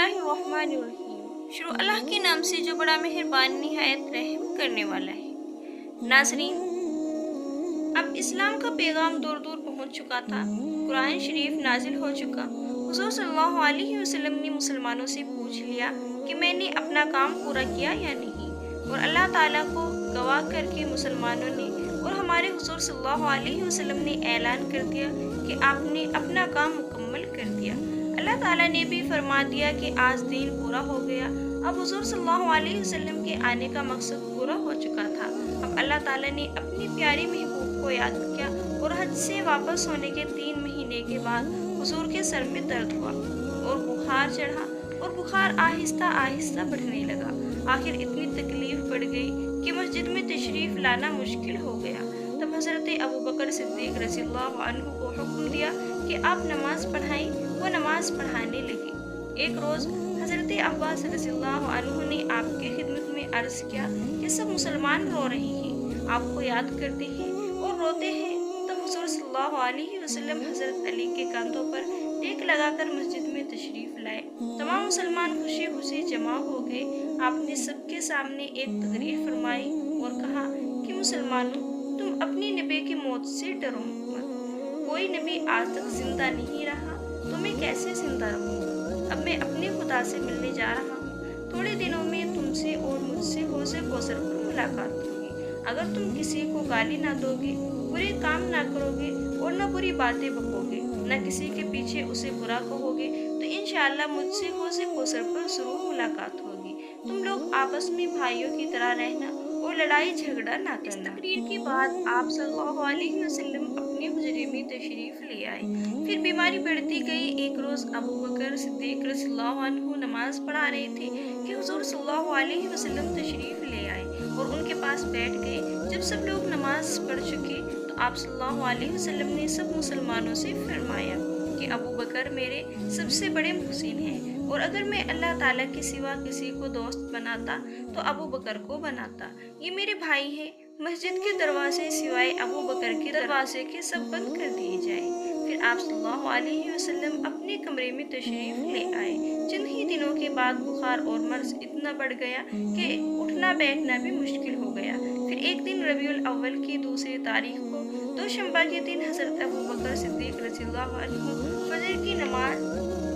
اللہ الرحمن الرحیم، شروع اللہ کے نام سے جو بڑا مہربان نہایت رحم کرنے والا ہے۔ ناظرین، اب اسلام کا پیغام دور دور پہنچ چکا تھا، قرآن شریف نازل ہو چکا۔ حضور صلی اللہ علیہ وسلم نے مسلمانوں سے پوچھ لیا کہ میں نے اپنا کام پورا کیا یا نہیں، اور اللہ تعالیٰ کو گواہ کر کے مسلمانوں نے اور ہمارے حضور صلی اللہ علیہ وسلم نے اعلان کر دیا کہ آپ نے اپنا کام مکمل کر دیا۔ اللہ تعالیٰ نے بھی فرما دیا کہ آج دین پورا ہو گیا۔ اب حضور صلی اللہ علیہ وسلم کے آنے کا مقصد پورا ہو چکا تھا۔ اب اللہ تعالیٰ نے اپنی پیاری محبوب کو یاد کیا، اور حج سے واپس ہونے کے 3 مہینے کے بعد حضور کے سر میں درد ہوا اور بخار چڑھا، اور بخار آہستہ آہستہ بڑھنے لگا۔ آخر اتنی تکلیف بڑھ گئی کہ مسجد میں تشریف لانا مشکل ہو گیا۔ تب حضرت ابوبکر صدیق رضی اللہ عنہ کو حکم دیا کہ آپ نماز پڑھائیں۔ وہ نماز پڑھانے لگے۔ ایک روز حضرت عباس رضی اللہ عنہ نے آپ کی خدمت میں عرض کیا کہ سب مسلمان رو رہے ہیں، آپ کو یاد کرتے ہیں اور روتے ہیں۔ تب حضور صلی اللہ علیہ وسلم حضرت علی کے کاندھوں پر ٹیک لگا کر مسجد میں تشریف لائے۔ تمام مسلمان خوشی خوشی جمع ہو گئے۔ آپ نے سب کے سامنے ایک تقریر فرمائی اور کہا کہ مسلمانوں، تم اپنی نبی کی موت سے ڈرو مت۔ کوئی نبی آج تک زندہ نہیں رہا تو میں کیسے زندہ رہوں؟ اب میں اپنے خدا سے ملنے جا رہا ہوں۔ تھوڑے دنوں میں تم سے اور مجھ سے حوض کوثر پر ملاقات ہوگی۔ اگر تم کسی کو گالی نہ دو گے، برے کام نہ کرو گے اور نہ بری باتیں بکو گے، نہ کسی کے پیچھے اسے برا کہو گے، تو انشاءاللہ مجھ سے حوض کوثر پر ضرور ملاقات ہوگی۔ تم لوگ آپس میں بھائیوں کی طرح رہنا اور لڑائی جھگڑا نہ کرنا۔ اس تقریر کے بعد آپ صلی اللہ علیہ وسلم اپنے حجرے میں تشریف لے آئے۔ پھر بیماری بڑھتی گئی۔ ایک روز ابوبکر صدیق رضی اللہ عنہ نماز پڑھا رہے تھے کہ حضور صلی اللہ علیہ وسلم تشریف لے آئے اور ان کے پاس بیٹھ گئے۔ جب سب لوگ نماز پڑھ چکے تو آپ صلی اللہ علیہ وسلم نے سب مسلمانوں سے فرمایا کہ ابوبکر میرے سب سے بڑے محسن ہیں، اور اگر میں اللہ تعالیٰ کے سوا کسی کو دوست بناتا تو ابوبکر کو بناتا۔ یہ میرے بھائی ہیں۔ مسجد کے دروازے سوائے ابوبکر کے دروازے کے سب بند کر دیے جائیں۔ پھر آپ صلی اللہ علیہ وسلم اپنے کمرے میں تشریف لے آئے۔ چند ہی دنوں کے بعد بخار اور مرض اتنا بڑھ گیا کہ اٹھنا بیٹھنا بھی مشکل ہو گیا۔ پھر ایک دن ربیع الاول کی 2 تاریخ کو دوشنبہ کے دن حضرت ابوبکر صدیق رضی اللہ عنہ فجر کی نماز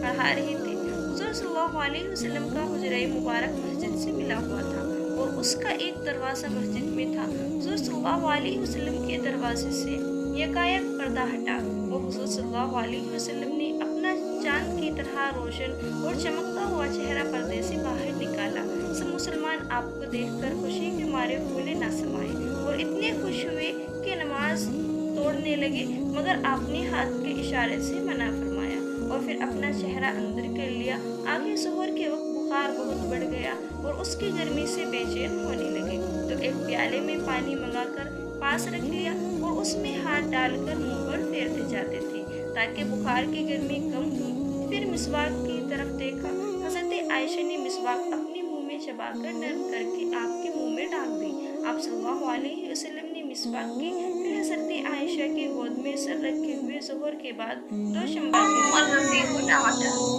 پڑھا رہے تھے۔ حضور صلی اللہ علیہ وسلم کا حجرہ مبارک مسجد سے ملا ہوا تھا اور اس کا ایک دروازہ مسجد میں تھا۔ حضور صلی اللہ علیہ وسلم کے دروازے سے یکایک پردہ ہٹا اور حضور صلی اللہ علیہ وسلم نے اپنا چاند کی طرح روشن اور چمکتا ہوا چہرہ پردے سے باہر نکالا۔ سب مسلمان آپ کو دیکھ کر خوشی کے مارے پھولے نہ سمائے اور اتنے خوش ہوئے کہ نماز توڑنے لگے، مگر آپ نے ہاتھ کے اشارے سے منع فرمایا اور پھر اپنا چہرہ اندر کر لیا۔ آگے ظہر کے وقت بخار بہت بڑھ گیا اور اس کی گرمی سے بے چین ہونے لگے تو ایک پیالے میں پانی منگا کر پاس رکھ لیا اور اس میں ہاتھ ڈال کر منہ پر پھیرتے جاتے تھے تاکہ بخار کی گرمی کم ہو۔ پھر مسواک کی طرف دیکھا۔ حضرت عائشہ نے مسواک اپنے منہ میں چبا کر نرم کر کے آپ کے منہ میں ڈال دی۔ آپ صلی اللہ علیہ وسلم نے مسواک کی۔ پھر حضرت عائشہ کی گود میں سر رکھے ہوئے ظہر کے بعد دوشنبہ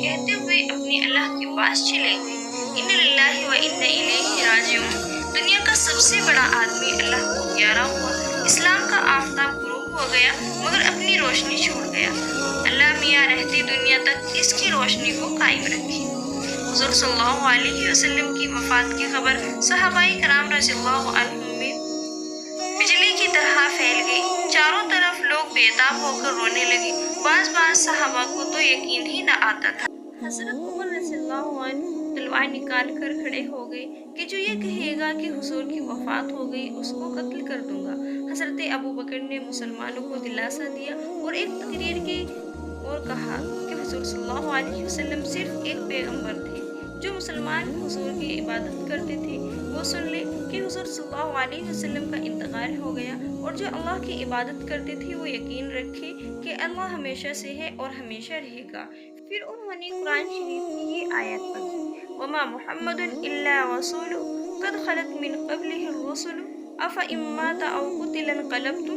کہتے ہوئے اپنے اللہ کے پاس چلے گئے۔ اِنَّ لِلَّهِ وَإِنَّ إِلَيْهِ رَاجِعُونَ۔ دنیا کا سب سے بڑا آدمی اللہ کو پیارا ہوا۔ اسلام کا آفتاب غروب ہو گیا مگر اپنی روشنی چھوڑ گیا۔ اللہ میاں رہتی دنیا تک اس کی روشنی کو قائم رکھے۔ حضور صلی اللہ علیہ وسلم کی وفات کی خبر صحابہ کرام رضی اللہ عنہم میں بجلی کی طرح پھیل گئی۔ چاروں طرف لوگ بیتاب ہو کر رونے لگے۔ بعض صحابہ کو تو یقین ہی نہ آتا تھا۔ حضرت عمر رضی اللہ عنہ تلوار نکال کر کھڑے ہو گئے کہ جو یہ کہے گا کہ حضور کی وفات ہو گئی اس کو قتل کر دوں گا۔ حضرت ابوبکر نے مسلمانوں کو دلاسا دیا اور ایک تقریر کی اور کہا کہ حضور صلی اللہ علیہ وسلم صرف ایک پیغمبر تھے۔ جو مسلمان حضور کی عبادت کرتے تھے وہ سن لے کہ حضور صلی اللہ علیہ وسلم کا انتقال ہو گیا، اور جو اللہ کی عبادت کرتے تھے وہ یقین رکھے کہ اللہ ہمیشہ سے ہے اور ہمیشہ رہے گا۔ پھر انہوں نے قرآن شریف کی یہ آیت پڑھی، وَمَا مُحَمَّدٌ إِلَّا رَسُولٌ قَدْ خَلَتْ مِنْ قَبْلِهِ الرُّسُلُ أَفَإِن مَّاتَ أَوْ قُتِلَ انقَلَبْتُمْ